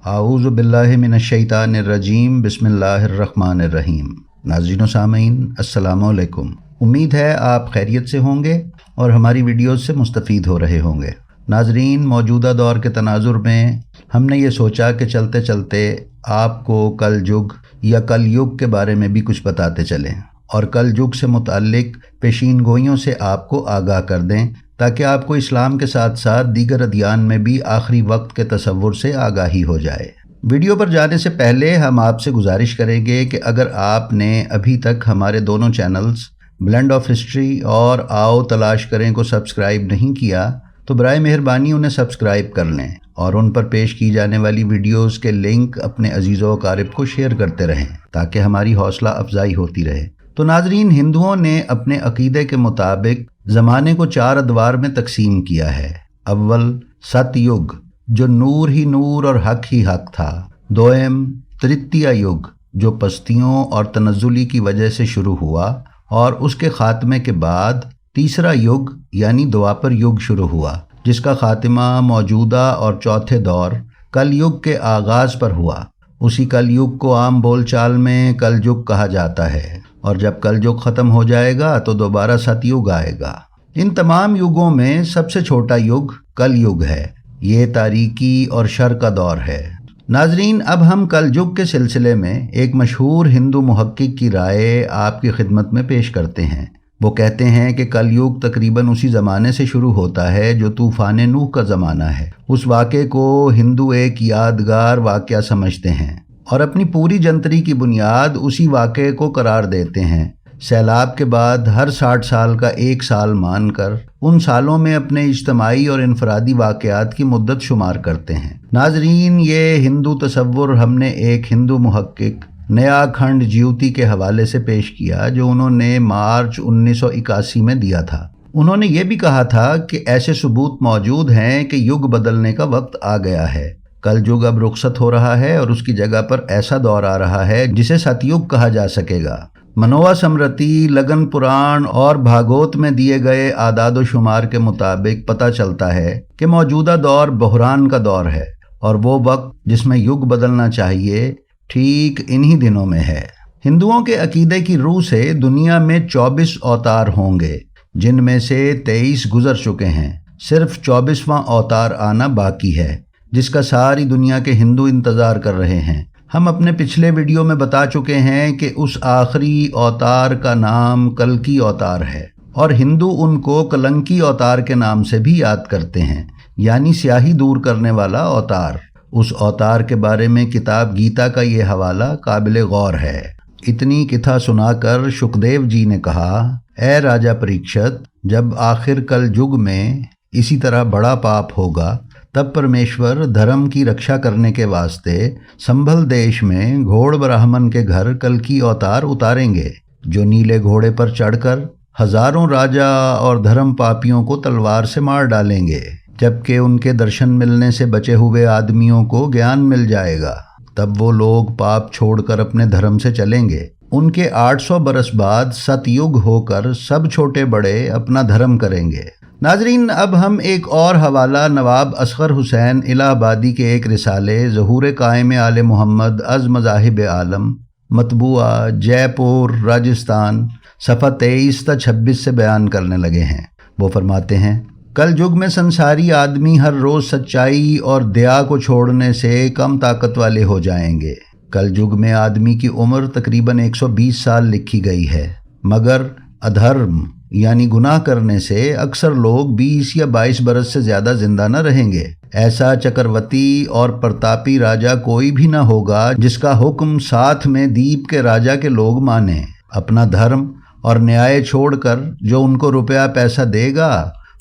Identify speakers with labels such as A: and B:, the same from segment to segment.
A: اعوذ باللہ من الشیطان الرجیم بسم اللہ الرحمن الرحیم۔ ناظرین و سامعین السلام علیکم۔ امید ہے آپ خیریت سے ہوں گے اور ہماری ویڈیوز سے مستفید ہو رہے ہوں گے۔ ناظرین، موجودہ دور کے تناظر میں ہم نے یہ سوچا کہ چلتے چلتے آپ کو کل جگ یا کل یگ کے بارے میں بھی کچھ بتاتے چلیں اور کل جگ سے متعلق پیشین گوئیوں سے آپ کو آگاہ کر دیں تاکہ آپ کو اسلام کے ساتھ ساتھ دیگر ادیان میں بھی آخری وقت کے تصور سے آگاہی ہو جائے۔ ویڈیو پر جانے سے پہلے ہم آپ سے گزارش کریں گے کہ اگر آپ نے ابھی تک ہمارے دونوں چینلز بلینڈ آف ہسٹری اور آؤ تلاش کریں کو سبسکرائب نہیں کیا تو برائے مہربانی انہیں سبسکرائب کر لیں اور ان پر پیش کی جانے والی ویڈیوز کے لنک اپنے عزیز و اقارب کو شیئر کرتے رہیں تاکہ ہماری حوصلہ افزائی ہوتی رہے۔ تو ناظرین، ہندوؤں نے اپنے عقیدے کے مطابق زمانے کو 4 ادوار میں تقسیم کیا ہے۔ اول ست یگ جو نور ہی نور اور حق ہی حق تھا۔ دوئم ترتیہ یگ جو پستیوں اور تنزلی کی وجہ سے شروع ہوا اور اس کے خاتمے کے بعد تیسرا یگ یعنی دوآپر یگ شروع ہوا جس کا خاتمہ موجودہ اور چوتھے دور کل یگ کے آغاز پر ہوا۔ اسی کل یگ کو عام بول چال میں کل جگ کہا جاتا ہے اور جب کل یگ ختم ہو جائے گا تو دوبارہ ست یگ آئے گا۔ ان تمام یگوں میں سب سے چھوٹا یگ کل یگ ہے۔ یہ تاریکی اور شر کا دور ہے۔ ناظرین، اب ہم کل یگ کے سلسلے میں ایک مشہور ہندو محقق کی رائے آپ کی خدمت میں پیش کرتے ہیں۔ وہ کہتے ہیں کہ کل یگ تقریباً اسی زمانے سے شروع ہوتا ہے جو طوفان نوح کا زمانہ ہے۔ اس واقعے کو ہندو ایک یادگار واقعہ سمجھتے ہیں اور اپنی پوری جنتری کی بنیاد اسی واقعے کو قرار دیتے ہیں۔ سیلاب کے بعد ہر 60 سال کا ایک سال مان کر ان سالوں میں اپنے اجتماعی اور انفرادی واقعات کی مدت شمار کرتے ہیں۔ ناظرین، یہ ہندو تصور ہم نے ایک ہندو محقق نیا کھنڈ جیوتی کے حوالے سے پیش کیا جو انہوں نے مارچ 1981 میں دیا تھا۔ انہوں نے یہ بھی کہا تھا کہ ایسے ثبوت موجود ہیں کہ یگ بدلنے کا وقت آ گیا ہے۔ کل یگ اب رخصت ہو رہا ہے اور اس کی جگہ پر ایسا دور آ رہا ہے جسے ست یگ کہا جا سکے گا۔ منوا سمرتی، لگن پران اور بھاگوت میں دیے گئے اعداد و شمار کے مطابق پتہ چلتا ہے کہ موجودہ دور بحران کا دور ہے اور وہ وقت جس میں یگ بدلنا چاہیے ٹھیک انہی دنوں میں ہے۔ ہندوؤں کے عقیدے کی روح سے دنیا میں 24 اوتار ہوں گے جن میں سے 23 گزر چکے ہیں۔ صرف 24واں اوتار آنا باقی ہے جس کا ساری دنیا کے ہندو انتظار کر رہے ہیں۔ ہم اپنے پچھلے ویڈیو میں بتا چکے ہیں کہ اس آخری اوتار کا نام کلکی اوتار ہے اور ہندو ان کو کلنکی اوتار کے نام سے بھی یاد کرتے ہیں، یعنی سیاہی دور کرنے والا اوتار۔ اس اوتار کے بارے میں کتاب گیتا کا یہ حوالہ قابل غور ہے۔ اتنی کتھا سنا کر شکدیو جی نے کہا، اے راجا پریکشت، جب آخر کل یگ میں اسی طرح بڑا پاپ ہوگا تب پرمیشور دھرم کی رکشا کرنے کے واسطے سنبھل دیش میں گھوڑ برہمن کے گھر کلکی اوتار اتاریں گے جو نیلے گھوڑے پر چڑھ کر ہزاروں راجا اور دھرم پاپیوں کو تلوار سے مار ڈالیں گے، جبکہ ان کے درشن ملنے سے بچے ہوئے آدمیوں کو گیان مل جائے گا۔ تب وہ لوگ پاپ چھوڑ کر اپنے دھرم سے چلیں گے۔ ان کے 800 برس بعد ست یگ ہو کر سب چھوٹے بڑے اپنا دھرم کریں گے۔ ناظرین، اب ہم ایک اور حوالہ نواب اصغر حسین الہ آبادی کے ایک رسالے ظہور قائم آل محمد از مذاہب عالم مطبوعہ جے پور راجستھان صفحہ 23 تا 26 سے بیان کرنے لگے ہیں۔ وہ فرماتے ہیں، کل یگ میں سنساری آدمی ہر روز سچائی اور دیا کو چھوڑنے سے کم طاقت والے ہو جائیں گے۔ کل یگ میں آدمی کی عمر تقریباً 120 سال لکھی گئی ہے، مگر ادھرم یعنی گناہ کرنے سے اکثر لوگ 20 یا 22 برس سے زیادہ زندہ نہ رہیں گے۔ ایسا چکرورتی اور پرتاپی راجا کوئی بھی نہ ہوگا جس کا حکم ساتھ میں دیپ کے راجا کے لوگ مانیں۔ اپنا دھرم اور نیائے چھوڑ کر جو ان کو روپیہ پیسہ دے گا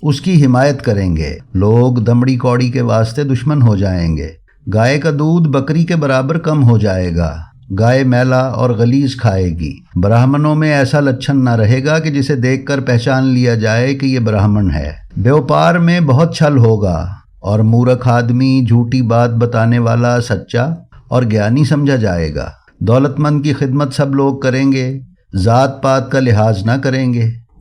A: اس کی حمایت کریں گے۔ لوگ دمڑی کوڑی کے واسطے دشمن ہو جائیں گے۔ گائے کا دودھ بکری کے برابر کم ہو جائے گا۔ گائے میلا اور غلیظ کھائے گی۔ براہمنوں میں ایسا لچھن نہ رہے گا کہ جسے دیکھ کر پہچان لیا جائے کہ یہ براہمن ہے۔ بیوپار میں بہت چھل ہوگا اور مورکھ آدمی جھوٹی بات بتانے والا سچا اور گیانی سمجھا جائے گا۔ دولت مند کی خدمت سب لوگ کریں گے، ذات پات کا لحاظ نہ کریں گے۔